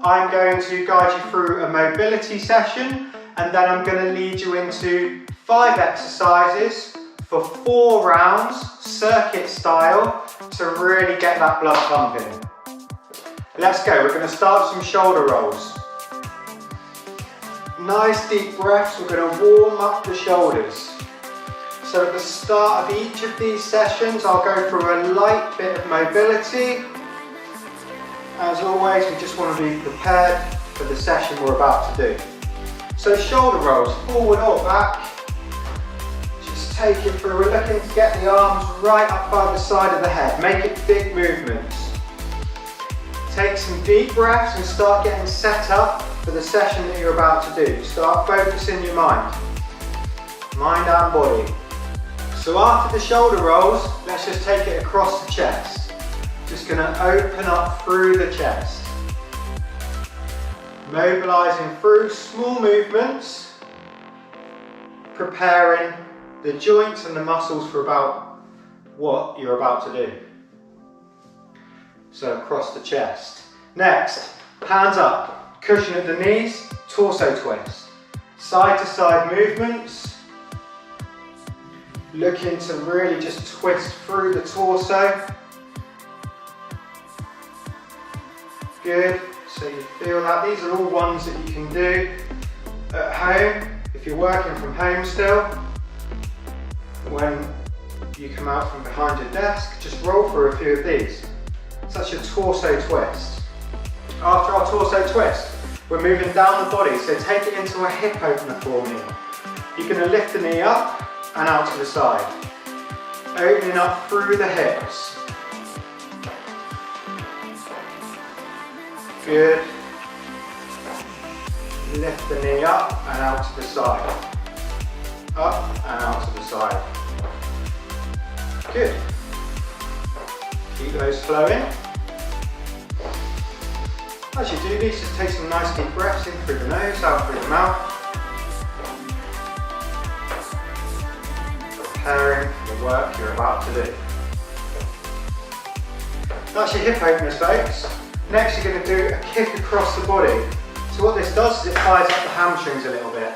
I'm going to guide you through a mobility session, and then I'm going to lead you into 5 exercises for 4 rounds, circuit style, to really get that blood pumping. Let's go. We're going to start with some shoulder rolls. Nice deep breaths. We're going to warm up the shoulders. So at the start of each of these sessions, I'll go through a light bit of mobility. As always, we just want to be prepared for the session we're about to do. So shoulder rolls, forward or back. Just take it through. We're looking to get the arms right up by the side of the head. Make it big movements. Take some deep breaths and start getting set up for the session that you're about to do. Start focusing your mind and body. So after the shoulder rolls, let's just take it across the chest. Just going to open up through the chest. Mobilising through small movements, preparing the joints and the muscles for about what you're about to do. So across the chest. Next, hands up, cushion at the knees, torso twist. Side to side movements. Looking to really just twist through the torso. Good, so you feel that. These are all ones that you can do at home if you're working from home still. When you come out from behind your desk, just roll through a few of these. Such a torso twist. After our torso twist, we're moving down the body, so take it into a hip opener for me. You're going to lift the knee up and out to the side. Opening up through the hips. Good. Lift the knee up and out to the side. Up and out to the side. Good. Keep those flowing. As you do these, just take some nice deep breaths in through the nose, out through the mouth. Preparing for the work you're about to do. That's your hip openers, folks. Next you're going to do a kick across the body. So what this does is it fires up the hamstrings a little bit.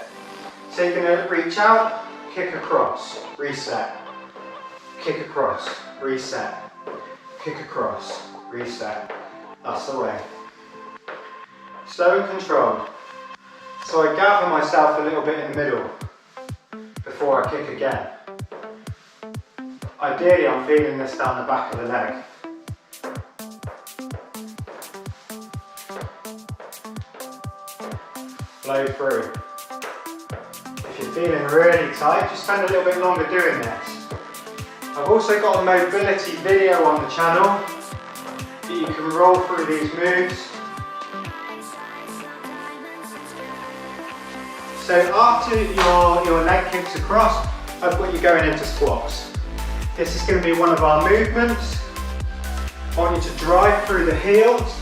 So you're going to reach out, kick across, reset. Kick across, reset. Kick across, reset. That's the way. Slow and controlled. So I gather myself a little bit in the middle before I kick again. Ideally I'm feeling this down the back of the leg. Flow through. If you're feeling really tight, just spend a little bit longer doing this. I've also got a mobility video on the channel that you can roll through these moves. So after your leg kicks across, I've got you going into squats. This is going to be one of our movements. I want you to drive through the heels,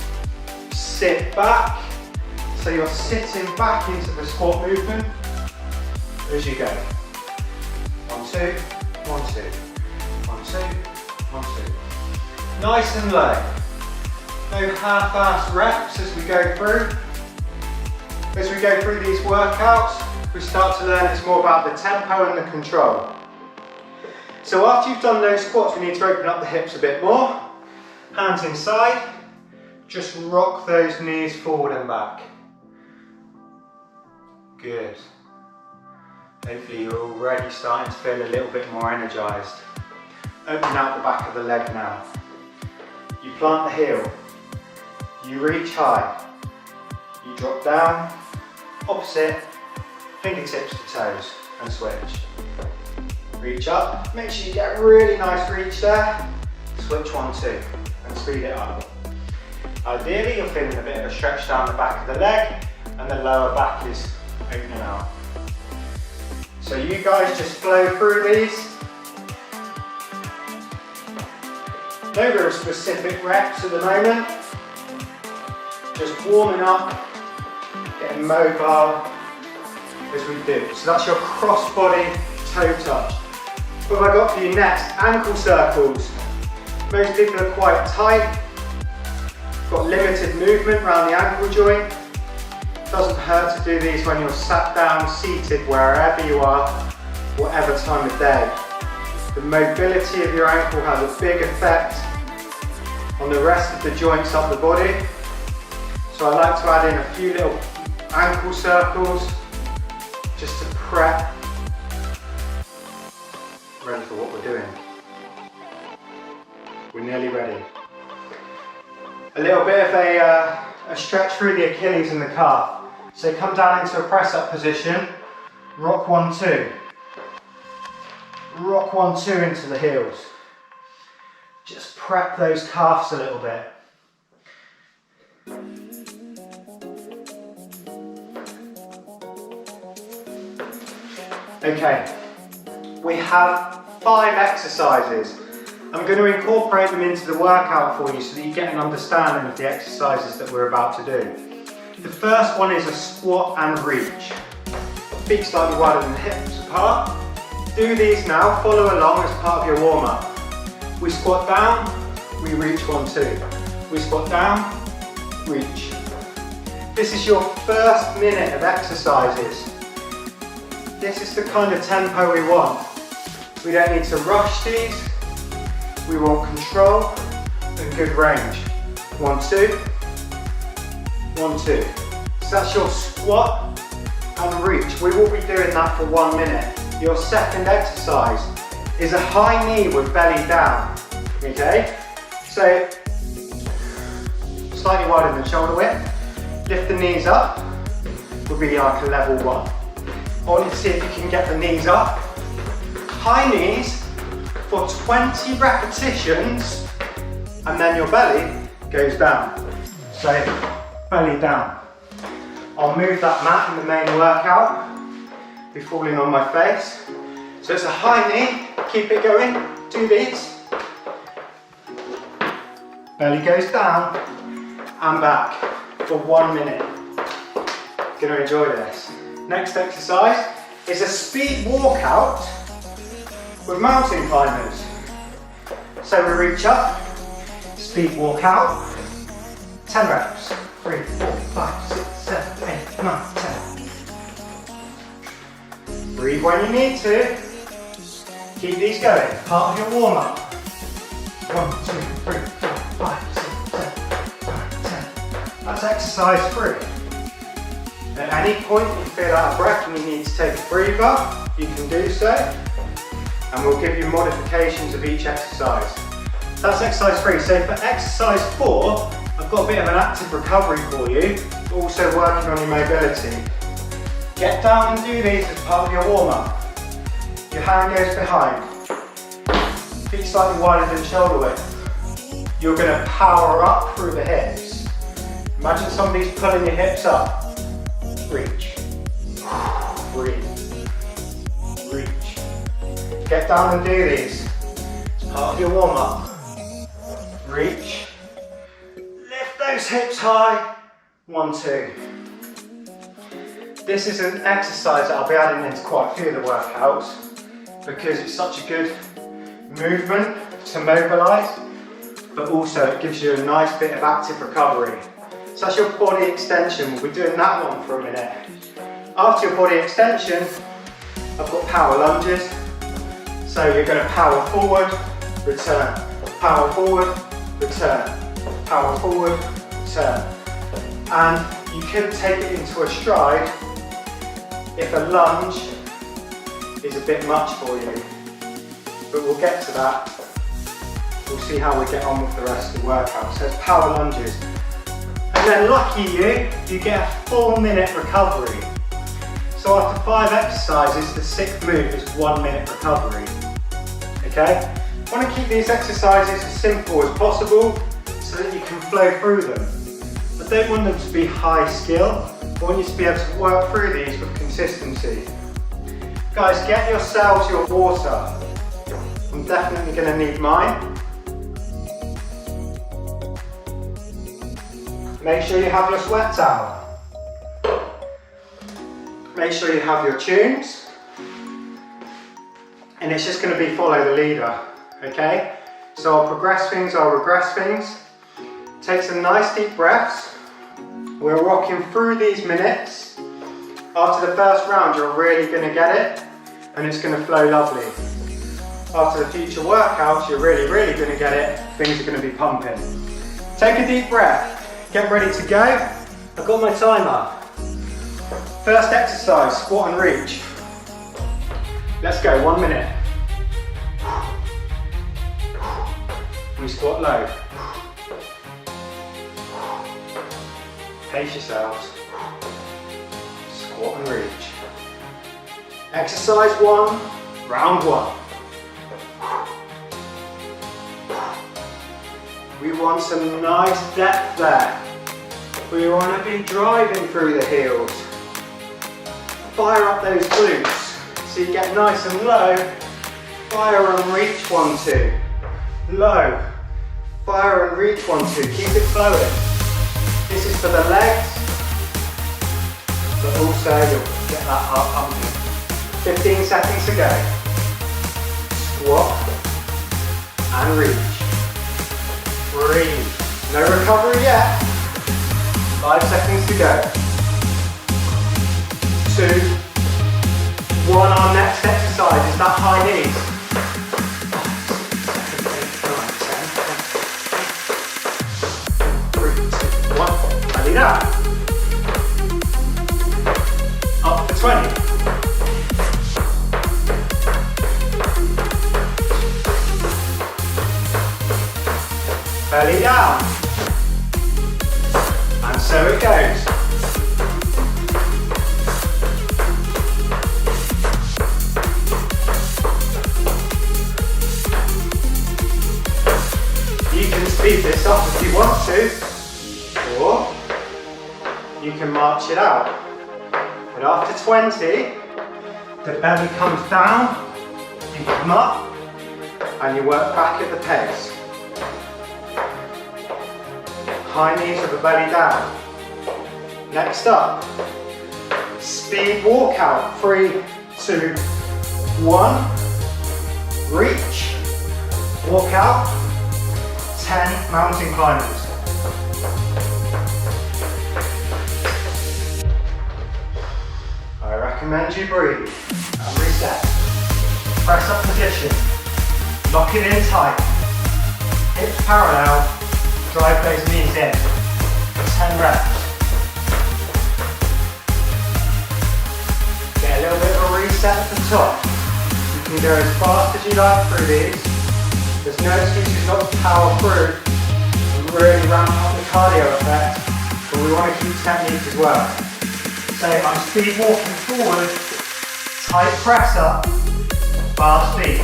sit back. So you're sitting back into the squat movement as you go. 1, 2, 1, 2, 1, 2, 1, 2. Nice and low. No half-assed reps as we go through. As we go through these workouts, we start to learn it's more about the tempo and the control. So after you've done those squats, we need to open up the hips a bit more. Hands inside. Just rock those knees forward and back. Good. Hopefully you're already starting to feel a little bit more energized. Open out the back of the leg now. You plant the heel. You reach high. You drop down. Opposite. Fingertips to toes and switch. Reach up. Make sure you get a really nice reach there. Switch 1, 2 and speed it up. Ideally you're feeling a bit of a stretch down the back of the leg and the lower back is opening out. So you guys just flow through these. No real specific reps at the moment. Just warming up, getting mobile as we do. So that's your cross body toe touch. What have I got for you next? Ankle circles. Most people are quite tight. got limited movement around the ankle joint. Doesn't hurt to do these when you're sat down, seated, wherever you are, whatever time of day. The mobility of your ankle has a big effect on the rest of the joints up the body. So I like to add in a few little ankle circles just to prep, ready for what we're doing. We're nearly ready. A little bit of a stretch through the Achilles and the calf. So come down into a press up position, rock 1, 2. Rock 1, 2 into the heels. Just prep those calves a little bit. Okay, we have 5 exercises. I'm going to incorporate them into the workout for you so that you get an understanding of the exercises that we're about to do. The first one is a squat and reach. Feet slightly wider than the hips apart. Do these now, follow along as part of your warm-up. We squat down, we reach 1, 2. We squat down, reach. This is your first minute of exercises. This is the kind of tempo we want. We don't need to rush these. We want control and good range. 1, 2, 1, 2. So that's your squat and reach. We will be doing that for 1 minute. Your second exercise is a high knee with belly down. Okay? So, slightly wider than shoulder width. Lift the knees up. Will be like a level 1. I want you to see if you can get the knees up. High knees for 20 repetitions, and then your belly goes down. So, belly down. I'll move that mat in the main workout, be falling on my face. So it's a high knee, keep it going, do these. Belly goes down and back for 1 minute. Gonna enjoy this. Next exercise is a speed walkout with mountain climbers. So we reach up, speed walk out, 10 reps, 3, 4, 5, 6, 7, 8, 9, 10. Breathe when you need to. Keep these going, part of your warm up. 1, 2, 3, 4, 5, 6, 7, 8, 9, 10. That's exercise 3. At any point you feel out of breath and you need to take a breather, you can do so. And we'll give you modifications of each exercise. That's exercise 3. So for exercise 4, I've got a bit of an active recovery for you, also working on your mobility. Get down and do these as part of your warm-up. Your hand goes behind. Feet slightly wider than shoulder width. You're going to power up through the hips. Imagine somebody's pulling your hips up. Reach. Breathe. Reach. Get down and do these. It's part of your warm-up. Reach. Lift those hips high. 1, 2. This is an exercise that I'll be adding into quite a few of the workouts because it's such a good movement to mobilise, but also it gives you a nice bit of active recovery. So that's your body extension. We'll be doing that one for a minute. After your body extension, I've got power lunges. So you're going to power forward, return, power forward, return, power forward, return. And you could take it into a stride if a lunge is a bit much for you. But we'll get to that. We'll see how we get on with the rest of the workout. So it's power lunges. And then lucky you get a 4 minute recovery. So after 5 exercises, the 6th move is 1 minute recovery. Okay? I want to keep these exercises as simple as possible so that you can flow through them. I don't want them to be high skill. I want you to be able to work through these with consistency. Guys, get yourselves your water. I'm definitely going to need mine. Make sure you have your sweat towel. Make sure you have your tunes. And it's just going to be follow the leader, okay? So I'll progress things, I'll regress things. Take some nice deep breaths. We're rocking through these minutes. After the first round, you're really going to get it, and it's going to flow lovely. After the future workouts, you're really going to get it. Things are going to be pumping. Take a deep breath. Get ready to go. I've got my timer. First exercise, squat and reach. Let's go, 1 minute. We squat low. Pace yourselves. Squat and reach. Exercise 1, round 1. We want some nice depth there. We want to be driving through the heels. Fire up those glutes so you get nice and low. Fire and reach, 1, 2. Low. Fire and reach, 1, 2. Keep it flowing. This is for the legs, but also you'll get that heart pumping. 15 seconds to go. Squat and reach. Breathe. No recovery yet. 5 seconds to go. 2, 1. Our next exercise is that high knees. 3, 2, 1. Belly down. Up for 20. Belly down. And so it goes. You can speed this up if you want to, or you can march it out. But after 20, the belly comes down, you come up, and you work back at the pace. High knees with the belly down. Next up, speed walk out. 3, 2, 1. Reach, walk out. 10 mountain climbers. I recommend you breathe and reset. Press up position. Lock it in tight. Hips parallel. Drive those knees in. 10 reps. Get a little bit of a reset at the top. You can go as fast as you like through these. There's no excuses not to power through and really ramp up the cardio effect, but we want to keep technique as well. So I'm speed walking forward, tight press up, fast speed.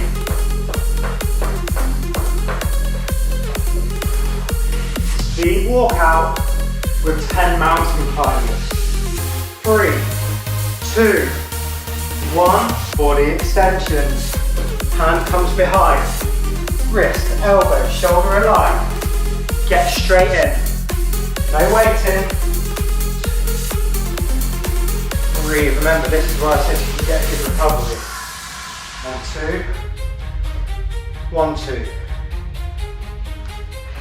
Speed walk out with 10 mountain climbers. 3, 2, 1. Body extensions. Hand comes behind. Wrist, elbow, shoulder aligned. Get straight in. No waiting. Breathe. Remember, this is where I said you can get a good recovery. 1, 2. 1, 2.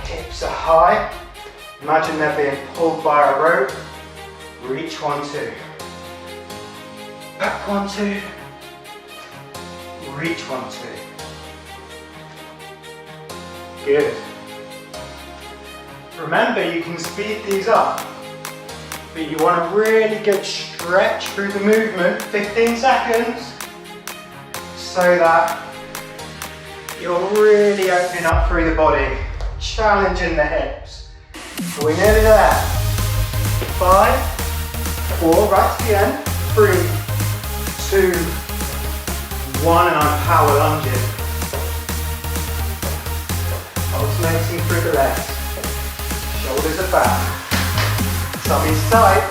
Hips are high. Imagine they're being pulled by a rope. Reach, 1, 2. Back, 1, 2. Reach, 1, 2. Good. Remember, you can speed these up, but you want a really good stretch through the movement, 15 seconds, so that you're really opening up through the body, challenging the hips. Are we nearly there? 5, 4, right to the end. 3, 2, 1, and I'm power lunging. Alternating through the legs. Shoulders are back. Tummy's tight.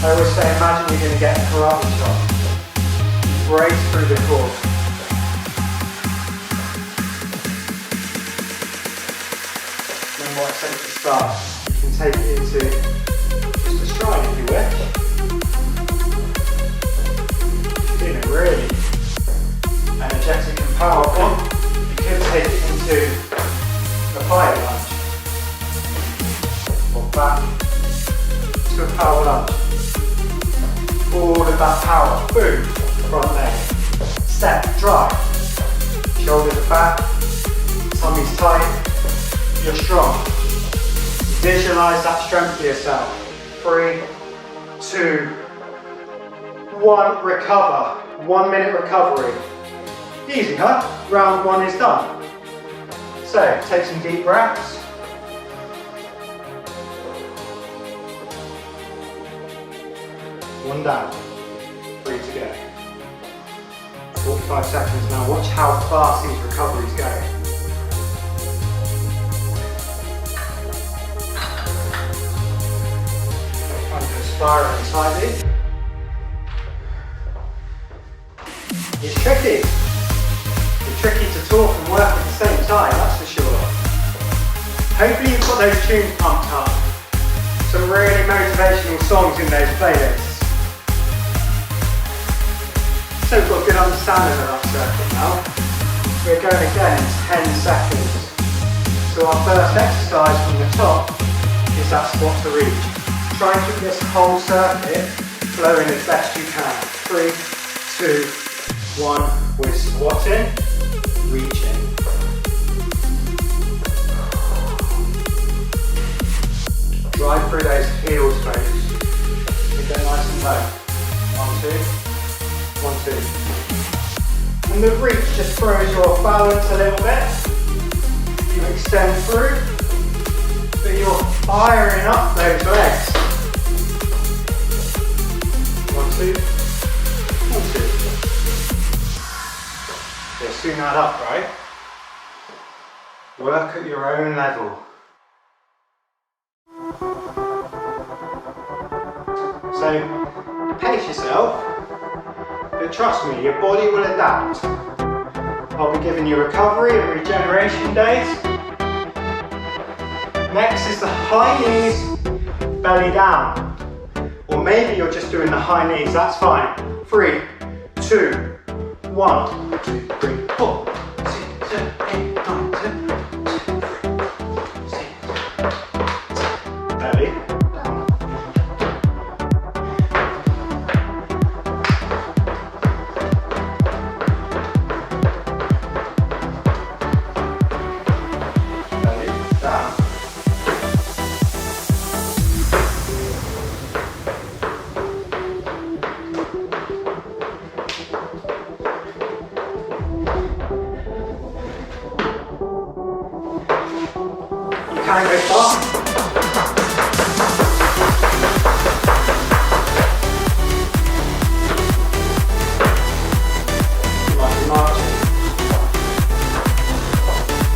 I always say, imagine you're going to get a karate chop. Brace through the core. Remember what I said at the start. You can take it into just a stride if you wish. Feeling really energetic and powerful. You could take it into a fire lunge. power lunge. All of that power. Boom. Front leg. Step. Drive. Shoulders are back. Tummy's tight. You're strong. Visualize that strength for yourself. 3, 2, 1. Recover. 1 minute recovery. Easy, huh? Round 1 is done. So, take some deep breaths. One down. 3 to go. 45 seconds now. Watch how fast these recoveries go. I'm just spiraling slightly. It's tricky. It's tricky to talk and work at the same time, that's for sure. Hopefully you've got those tunes pumped up. Some really motivational songs in those playlists. So we've got a good understanding of that circuit now. We're going again in 10 seconds. So our first exercise from the top is that squat to reach. Try and keep this whole circuit flowing as best you can. 3, 2, 1. We're squatting, reaching. Drive through those heels, folks. We go nice and low. 1, 2. 1, 2. And the reach just throws you off balance a little bit. You extend through, but you're firing up those legs. 1, 2. 1, 2. So soon add up, right? Work at your own level. So pace yourself. But trust me, your body will adapt. I'll be giving you recovery and regeneration days. Next is the high knees, belly down. Or maybe you're just doing the high knees, that's fine. 3, 2, 1, 2, 3, 4, 6, 7, 8, 9, 10, 2, 3, 6, belly down. Can go fast. You might be marching.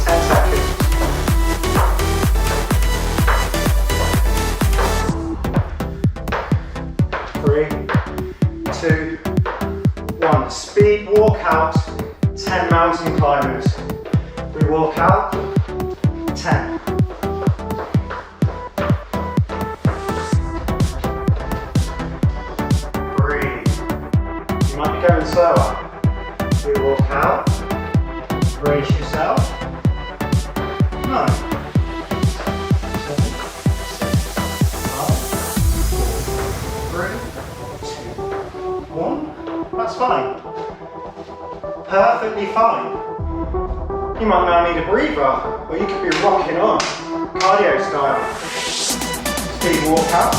10 seconds. 3, 2, 1. Speed walk out, 10 mountain climbers. We walk out, 10. Going slower. We walk out, brace yourself. 9, 7, 6, 5, 4, 3, 2, 1. That's fine. Perfectly fine. You might now need a breather, or you could be rocking on, cardio style. Speed walk out.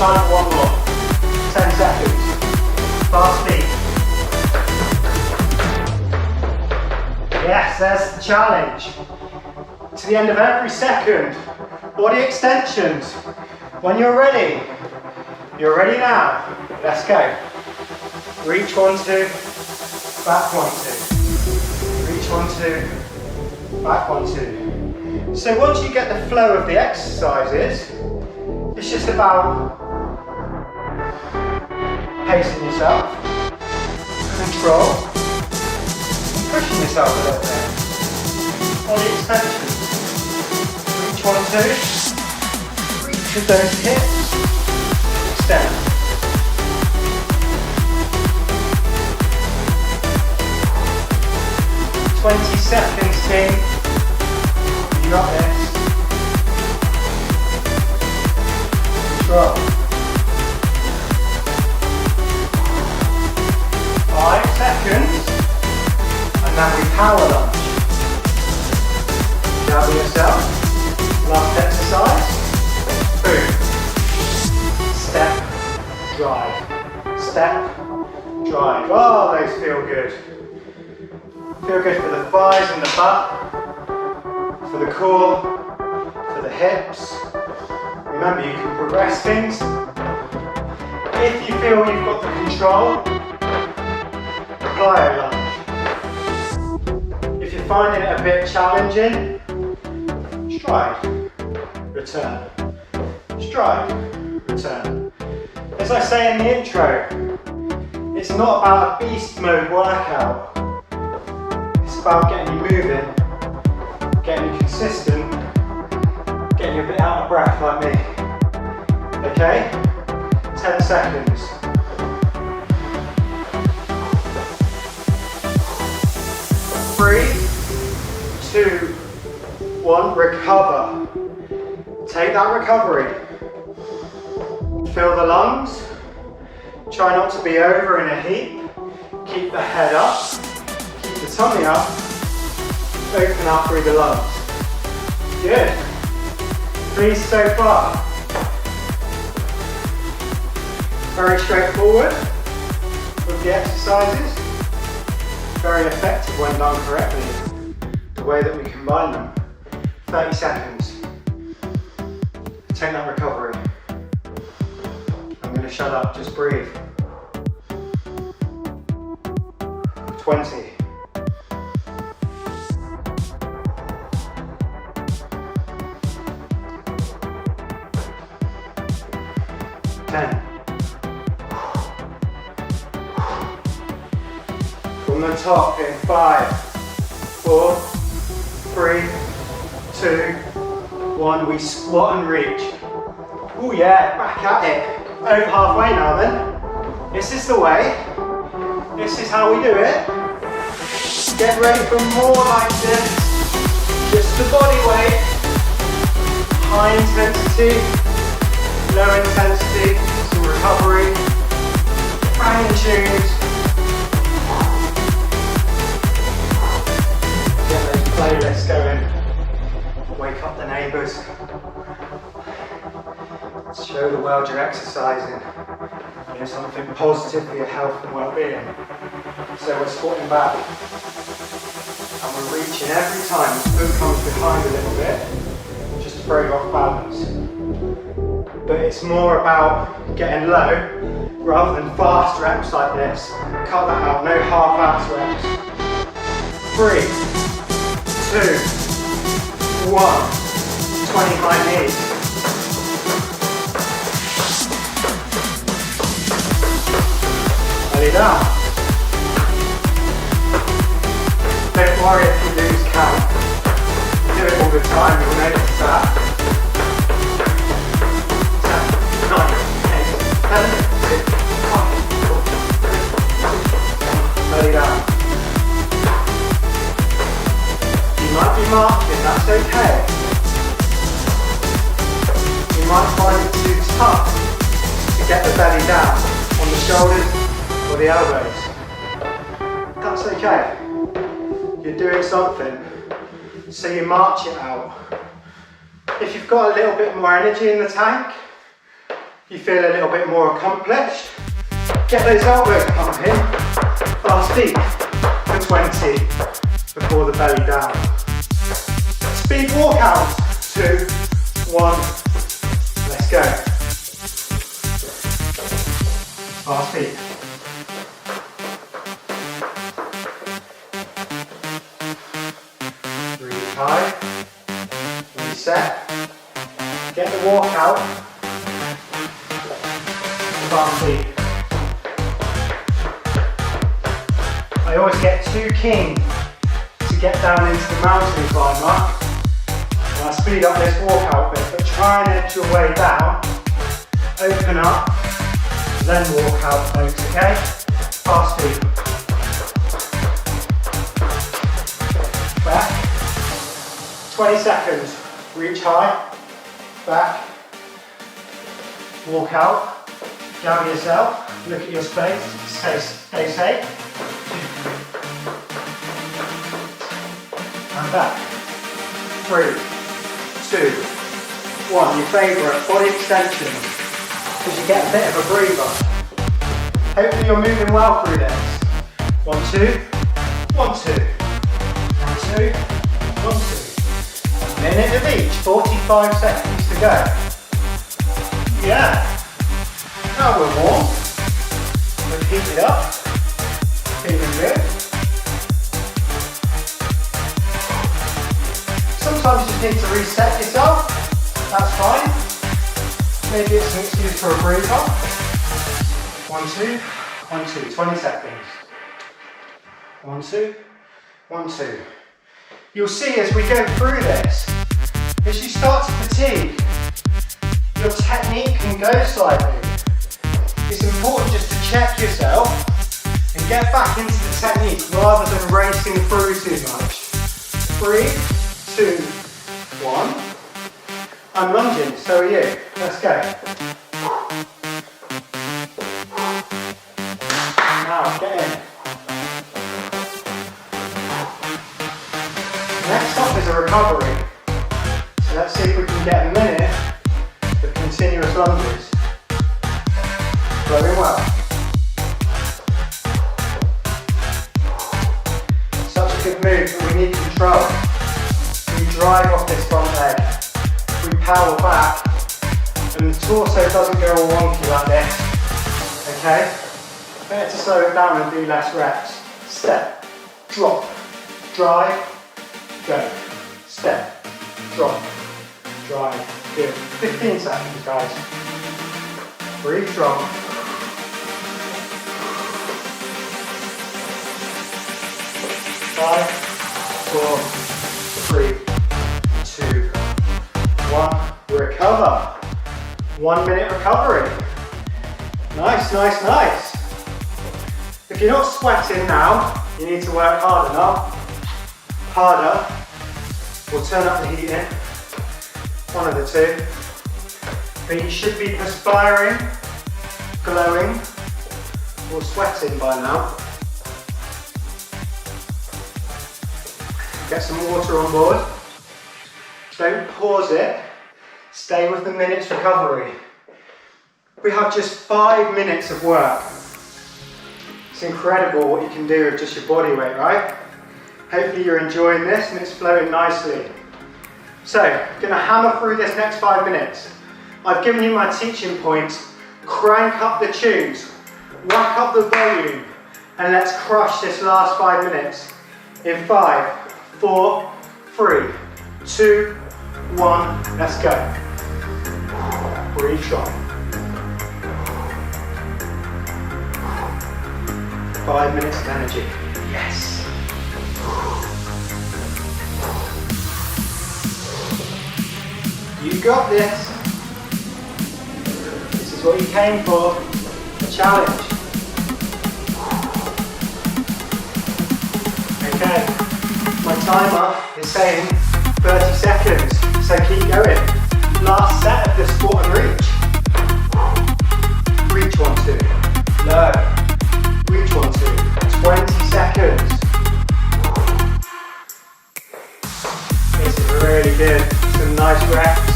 Time for one more. 10 seconds. Fast speed. Yes, there's the challenge. To the end of every second. Body extensions. When you're ready. You're ready now. Let's go. Reach 1, 2. Back 1, 2. Reach 1, 2. Back 1, 2. So once you get the flow of the exercises, it's just about pacing yourself, control, pushing yourself a little bit. Body extensions. Reach 1, 2. Reach with those hips. Extend. 20 seconds, team. You got this. Drop. 5 seconds. And now we power lunge. Gather yourself. Last exercise. Boom. Step, drive. Step, drive. Oh, those feel good. Feel good for the thighs and the butt, for the core, for the hips. Remember, you can progress things. If you feel you've got the control, plyo lunge. If you're finding it a bit challenging, stride, return. Stride, return. As I say in the intro, it's not about a beast mode workout. It's about getting you moving, getting you consistent, getting you a bit out of breath like me. Okay? 10 seconds. Three, 2, 1, recover. Take that recovery. Fill the lungs. Try not to be over in a heap. Keep the head up. Keep the tummy up. Open up through the lungs. Good. 3 so far. Very straightforward with the exercises. Very effective when done correctly. The way that we combine them. 30 seconds. Take that recovery. I'm going to shut up, just breathe. 20. 10. From the top in 5, 4, 3, 2, 1. We squat and reach. Oh yeah, back at it. Over halfway now then. This is the way. This is how we do it. Get ready for more like this. Just the body weight. High intensity, low intensity, some recovery. Banging tunes. Get those playlists going. Wake up the neighbours. Show the world you're exercising. You know, something positive for your health and well-being. So we're squatting back. And we're reaching every time. The foot comes behind a little bit. Just to break off balance. But it's more about getting low rather than fast reps like this. Cut that out, no half-ass reps. 3, 2, 1. 20 high knees. Belly down. Don't worry if you lose count. Do it all the time, you'll notice that. 10, 9, 8, 7, 6, 5, 4, 3, 2, 1. Belly down. You might be marking, that's okay. You might find it too tough to get the belly down on the shoulders or the elbows. That's okay. You're doing something, so you march it out. If you've got a little bit more energy in the tank, you feel a little bit more accomplished, get those elbows pumping, fast feet for 20 before the belly down. Speed walkout, 2, 1, let's go. Fast feet. Breathe high, reset, get the walkout, fast feet. I always get too keen to get down into the mountain climber, and I speed up this walkout bit, but try and edge your way down, open up, then walk out, folks, okay? Fast feet. 20 seconds. Reach high, back, walk out, gather yourself, look at your space, stay safe. And back. 3, 2, 1. Your favourite body extensions, because you get a bit of a breather. Hopefully you're moving well through this. 1, 2, 1, 2, 1, 2, 1, 2. A minute of each, 45 seconds to go. Yeah. Now we're warm. We've heated up. Feeling good. Sometimes you just need to reset yourself. That's fine. Maybe it's an excuse for a breather. 1, 2, 1, 2. 20 seconds. 1, 2, 1, 2. You'll see as we go through this, as you start to fatigue, your technique can go slightly. It's important just to check yourself and get back into the technique rather than racing through too much. 3, 2, 1. I'm lunging, so are you. Let's go. Now, get in. Next up is a recovery. So let's see if we can get a minute of continuous lunges. Going well. Such a good move, but we need control. We drive off this front leg. We power back, and the torso doesn't go all wonky like this. Okay? Better to slow it down and do less reps. Step, drop, drive, go. Step, drop, drive, good. 15 seconds, guys. Breathe strong. 5, 4, 3, 2, 1. Recover. 1 minute recovery. Nice, nice, nice. If you're not sweating now, you need to work harder now. Harder. We'll turn up the heating. One of the two. But you should be perspiring, glowing, or sweating by now. Get some water on board. Don't pause it. Stay with the minute's recovery. We have just 5 minutes of work. It's incredible what you can do with just your body weight, right? Hopefully you're enjoying this and it's flowing nicely. So, I'm going to hammer through this next 5 minutes. I've given you my teaching points. Crank up the tunes, whack up the volume, and let's crush this last 5 minutes. In 5, 4, 3, 2, 1, let's go. Breathe strong. 5 minutes of energy. Yes. You got this. This is what you came for. A challenge. Okay. My timer is saying 30 seconds, so keep going. Last set of the squat and reach. Reach 1, 2. Low. Reach 1, 2. 20 seconds. This is really good. Some nice reps.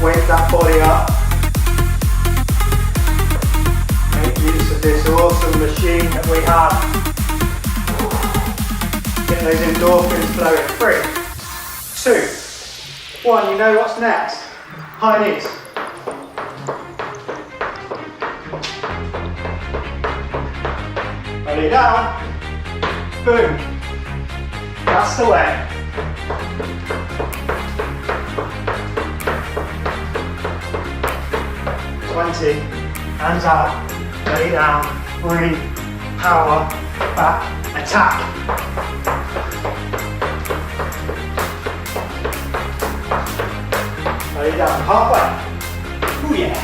Wake that body up. Make use of this awesome machine that we have. Get those endorphins flowing. 3, 2, 1. You know what's next. High knees. Lay down. Boom. That's the way. Hands out, lay down, breathe, power, back, attack. Lay down, halfway. Ooh yeah.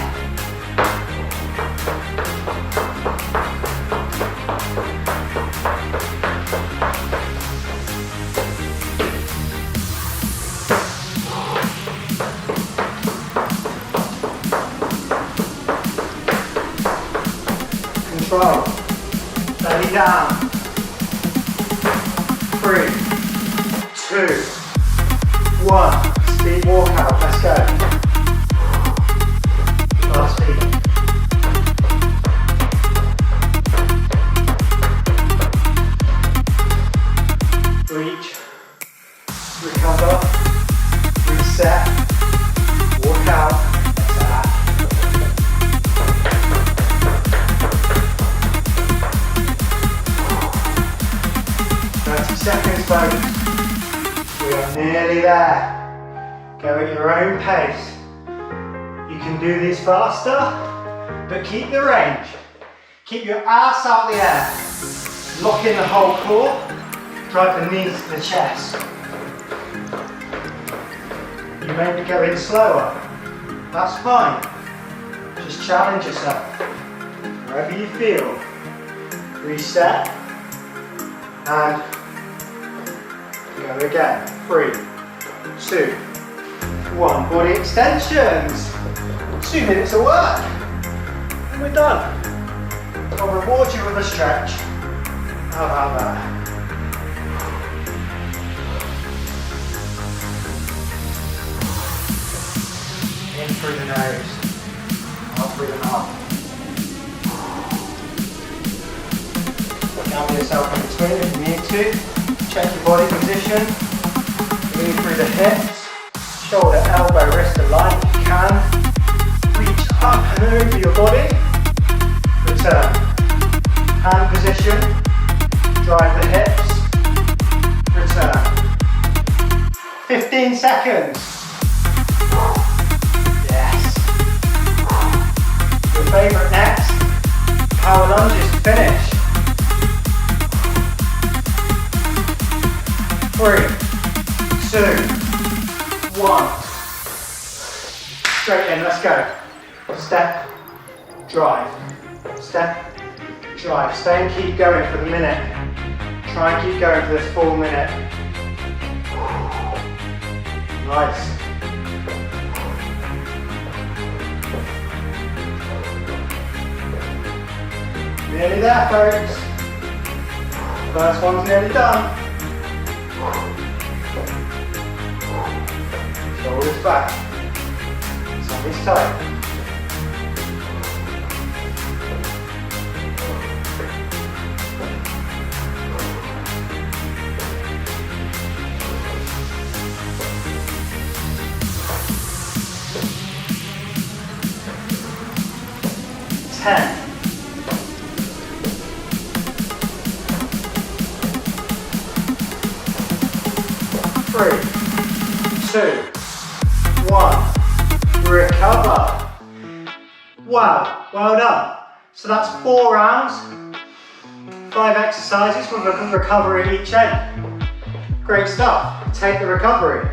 down. 3, 2, 1. Speed walkout, let's go. Last beat. Reach, recover, reset, walk out, attack. Seconds, folks. We are nearly there. Go at your own pace. You can do these faster, but keep the range. Keep your ass out the air. Lock in the whole core. Drive the knees to the chest. You may be going slower. That's fine. Just challenge yourself. Wherever you feel. Reset. And go again. 3, 2, 1. Body extensions. 2 minutes of work. And we're done. I'll reward you with a stretch. How about that? In through the nose. Out through the mouth. Gather yourself in between if you need to. Check your body position. Lean through the hips. Shoulder, elbow, wrist aligned if you can. Reach up and over your body. Return. Hand position. Drive the hips. Return. 15 seconds. Yes. Your favourite next. Power lunges to finish. 3, 2, 1. Straight in, let's go. Step, drive. Step, drive. Stay and keep going for the minute. Try and keep going for this full minute. Nice. Nearly there, folks. First one's nearly done. Shoulders back. Tummies tight. Ten. 3, 2, 1. Recover. Wow, well done. So that's 4 rounds, 5 exercises with a recovery at each end. Great stuff. Take the recovery.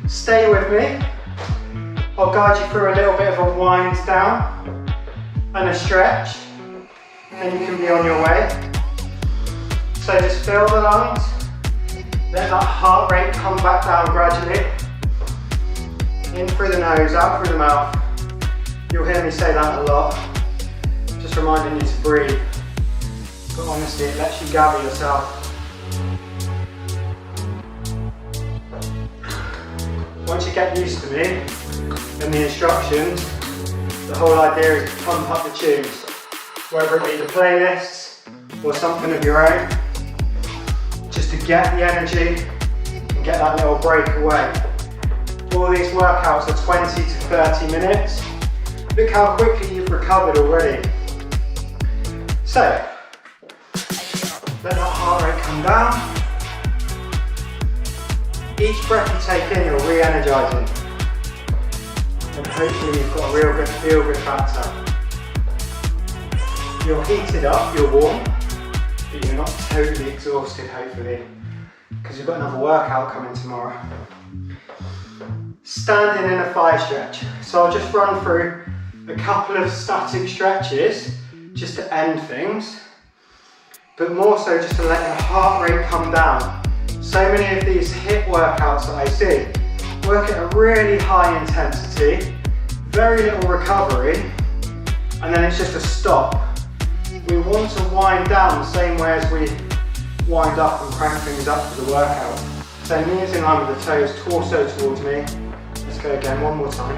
Stay with me. I'll guide you through a little bit of a wind down and a stretch, and you can be on your way. So just feel the lungs, let that heart rate come back down gradually. In through the nose, out through the mouth. You'll hear me say that a lot. Just reminding you to breathe. But honestly, it lets you gather yourself. Once you get used to me and the instructions, the whole idea is to pump up the tunes. Whether it be the playlists or something of your own. Just to get the energy and get that little break away. All these workouts are 20 to 30 minutes. Look how quickly you've recovered already. So, let that heart rate come down. Each breath you take in, you're re-energizing. And hopefully you've got a real good feel-good factor. You're heated up, you're warm. But you're not totally exhausted, hopefully, because you've got another workout coming tomorrow. Standing in a 5 stretch. So I'll just run through a couple of static stretches just to end things, but more so just to let your heart rate come down. So many of these HIIT workouts that I see work at a really high intensity, very little recovery, and then it's just a stop. We want to wind down the same way as we wind up and crank things up for the workout. So knees in line with the toes, torso towards me. Let's go again, one more time.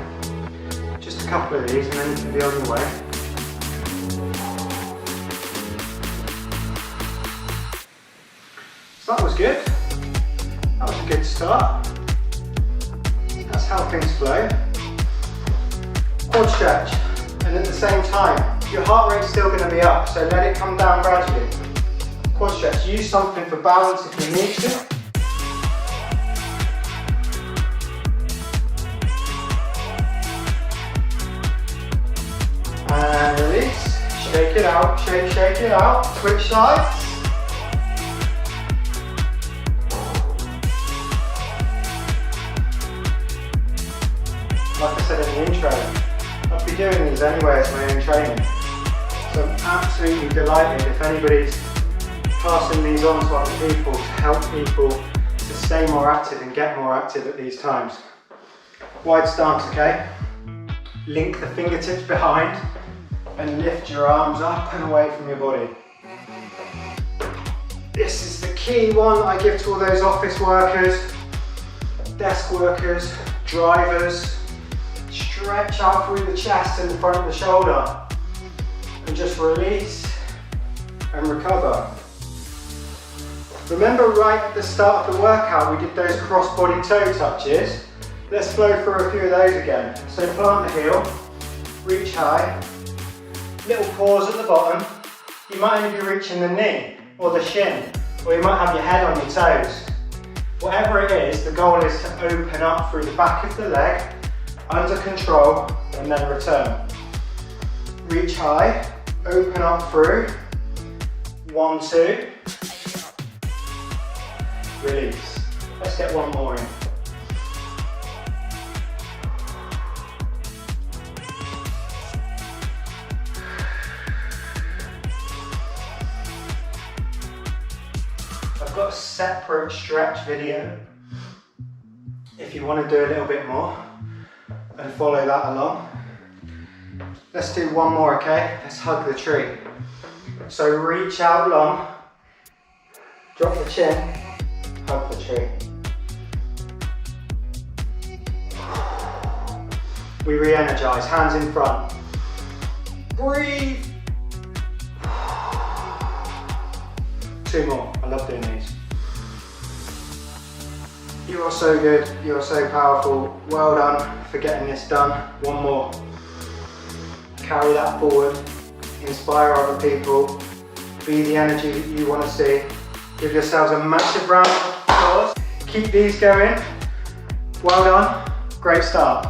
Just a couple of these and then you can be on your way. So that was good. That was a good start. That's how things flow. Quad stretch, and at the same time, your heart rate's still going to be up, so let it come down gradually. Quad stretch, use something for balance if you need to. And release, shake it out, shake it out, switch sides. Like I said in the intro, I'll be doing these anyway as my own training. So I'm absolutely delighted if anybody's passing these on to other people to help people to stay more active and get more active at these times. Wide stance, okay? Link the fingertips behind and lift your arms up and away from your body. This is the key one I give to all those office workers, desk workers, drivers. Stretch out through the chest and the front of the shoulder and just release and recover. Remember right at the start of the workout we did those cross-body toe touches. Let's flow through a few of those again. So plant the heel, reach high, little pause at the bottom. You might only be reaching the knee or the shin, or you might have your head on your toes. Whatever it is, the goal is to open up through the back of the leg, under control, and then return. Reach high, open up through, 1, 2, release. Let's get one more in. I've got a separate stretch video if you want to do a little bit more and follow that along. Let's do one more, okay? Let's hug the tree. So reach out long, drop the chin, hug the tree. We re-energize, hands in front. Breathe. 2 more, I love doing these. You are so good, you are so powerful. Well done for getting this done. One more. Carry that forward, inspire other people, be the energy that you want to see. Give yourselves a massive round of applause. Keep these going. Well done, great start.